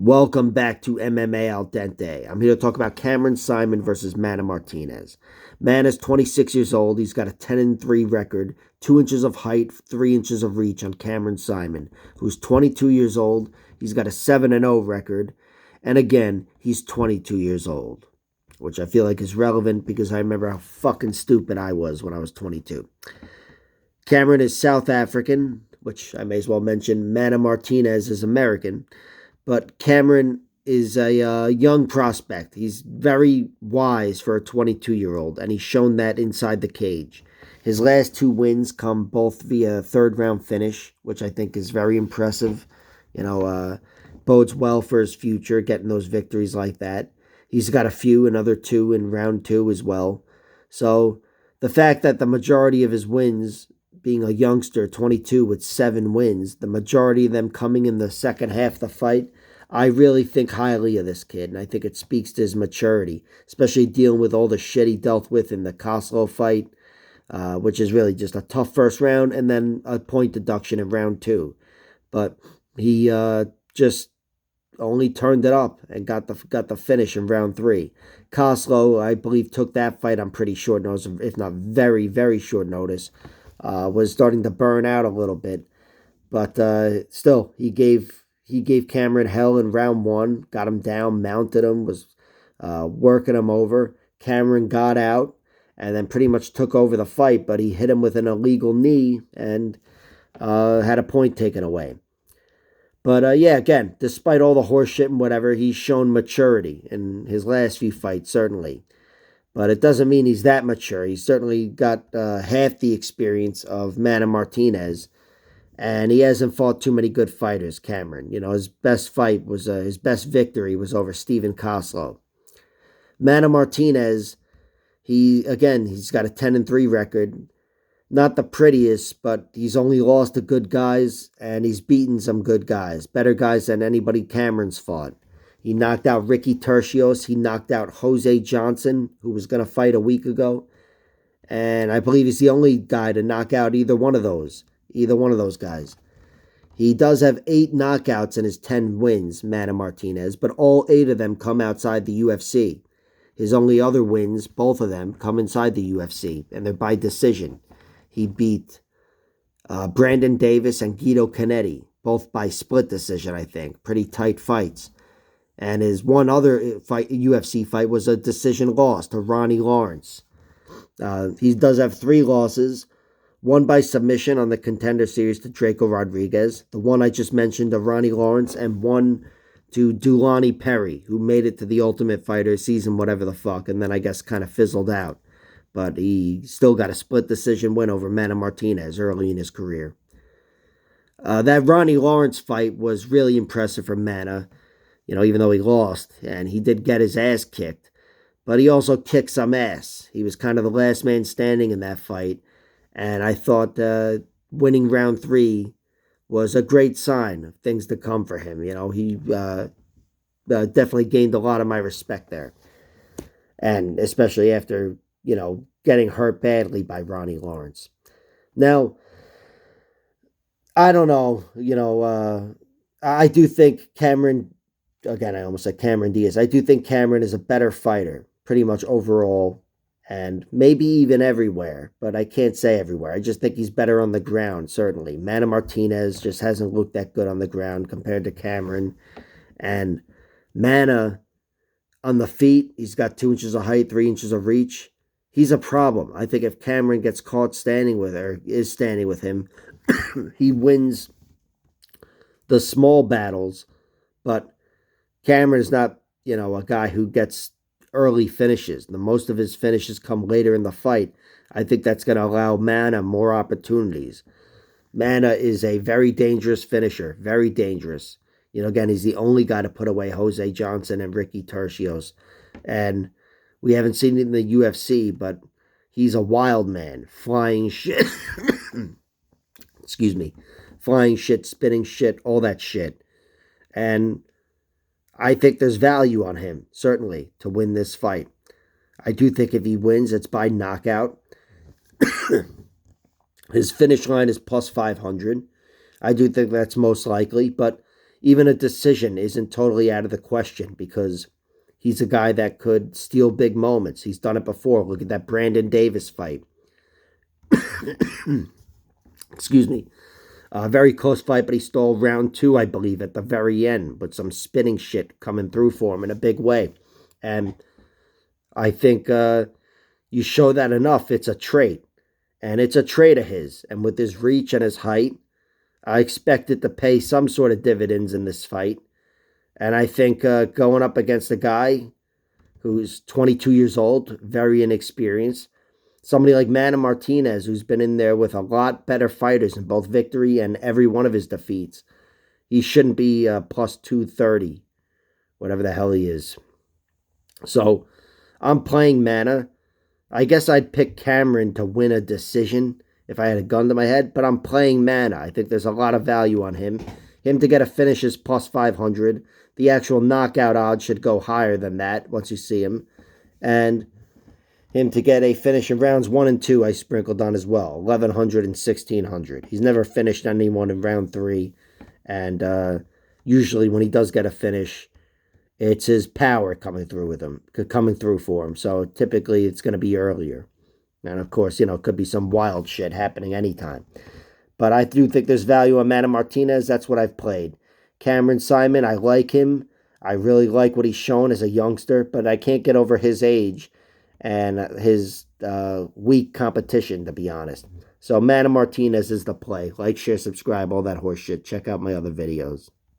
Welcome back to MMA Al Dente. I'm here to talk about Cameron Saaiman versus Manny Martinez. Man is 26 years old. He's got a 10-3 record, 2 inches of height, 3 inches of reach on Cameron Saaiman, who's 22 years old. He's got a 7-0 record, and again, he's 22 years old, which I feel like is relevant because I remember how fucking stupid I was when I was 22. Cameron is South African, which I may as well mention. Manny Martinez is American. But Cameron is a young prospect. He's very wise for a 22-year-old, and he's shown that inside the cage. His last 2 wins come both via third-round finish, which I think is very impressive. Bodes well for his future, getting those victories like that. He's got another 2 in round 2 as well. So the fact that the majority of his wins, being a youngster, 22 with 7 wins, the majority of them coming in the second half of the fight, I really think highly of this kid, and I think it speaks to his maturity, especially dealing with all the shit he dealt with in the Koslow fight, which is really just a tough first round, and then a point deduction in round 2. But he just only turned it up and got the finish in round 3. Koslow, I believe, took that fight on pretty short notice, if not very, very short notice. Was starting to burn out a little bit, but still, he gave Cameron hell in round 1, got him down, mounted him, was working him over. Cameron got out and then pretty much took over the fight, but he hit him with an illegal knee and had a point taken away. But yeah, again, despite all the horse shit and whatever, he's shown maturity in his last few fights, certainly. But it doesn't mean he's that mature. He's certainly got half the experience of Manny Martinez, and he hasn't fought too many good fighters, Cameron. His best victory was over Stephen Koslow. Manny Martinez, he's got a 10-3 record. Not the prettiest, but he's only lost to good guys, and he's beaten some good guys, better guys than anybody Cameron's fought. He knocked out Ricky Tercios. He knocked out Jose Johnson, who was going to fight a week ago. And I believe he's the only guy to knock out either one of those guys. He does have 8 knockouts in his 10 wins, Manny Martinez, but all 8 of them come outside the UFC. His only other wins, both of them, come inside the UFC, and they're by decision. He beat Brandon Davis and Guido Canetti, both by split decision, I think. Pretty tight fights. And his one other UFC fight was a decision loss to Ronnie Lawrence. He does have 3 losses. One by submission on the Contender Series to Draco Rodriguez. The one I just mentioned to Ronnie Lawrence. And one to Dulani Perry, who made it to the Ultimate Fighter season, whatever the fuck. And then I guess kind of fizzled out. But he still got a split decision win over Manny Martinez early in his career. That Ronnie Lawrence fight was really impressive for Manny. Even though he lost, and he did get his ass kicked, but he also kicked some ass. He was kind of the last man standing in that fight, and I thought winning round 3 was a great sign of things to come for him. He definitely gained a lot of my respect there, and especially after, getting hurt badly by Ronnie Lawrence. Now, I don't know, I do think Cameron... Again, I almost said Cameron Diaz. I do think Cameron is a better fighter, pretty much overall, and maybe even everywhere, but I can't say everywhere. I just think he's better on the ground, certainly. Manny Martinez just hasn't looked that good on the ground compared to Cameron. And Manny, on the feet, he's got 2 inches of height, 3 inches of reach. He's a problem. I think if Cameron gets caught standing with him, he wins the small battles, but Cameron is not, a guy who gets early finishes. Most of his finishes come later in the fight. I think that's going to allow Manny more opportunities. Manny is a very dangerous finisher, very dangerous. Again, he's the only guy to put away Jose Johnson and Ricky Tercios. And we haven't seen it in the UFC, but he's a wild man, flying shit. Excuse me. Flying shit, spinning shit, all that shit. And I think there's value on him, certainly, to win this fight. I do think if he wins, it's by knockout. His finish line is plus 500. I do think that's most likely, but even a decision isn't totally out of the question because he's a guy that could steal big moments. He's done it before. Look at that Brandon Davis fight. Excuse me. Very close fight, but he stole round two, I believe, at the very end, with some spinning shit coming through for him in a big way. And I think you show that enough, it's a trait. And it's a trait of his. And with his reach and his height, I expect it to pay some sort of dividends in this fight. And I think going up against a guy who's 22 years old, very inexperienced, somebody like Manny Martinez, who's been in there with a lot better fighters in both victory and every one of his defeats, he shouldn't be plus 230, whatever the hell he is. So I'm playing Manny. I guess I'd pick Cameron to win a decision if I had a gun to my head, but I'm playing Manny. I think there's a lot of value on him. Him to get a finish is plus 500. The actual knockout odds should go higher than that once you see him. And him to get a finish in rounds 1 and 2, I sprinkled on as well, 1,100 and 1,600. He's never finished anyone in round 3. And usually when he does get a finish, it's his power coming through for him. So typically it's going to be earlier. And of course, it could be some wild shit happening anytime. But I do think there's value on Manny Martinez. That's what I've played. Cameron Saaiman, I like him. I really like what he's shown as a youngster, but I can't get over his age and his weak competition, to be honest. So Manny Martinez is the play. Like, share, subscribe, all that horse shit. Check out my other videos.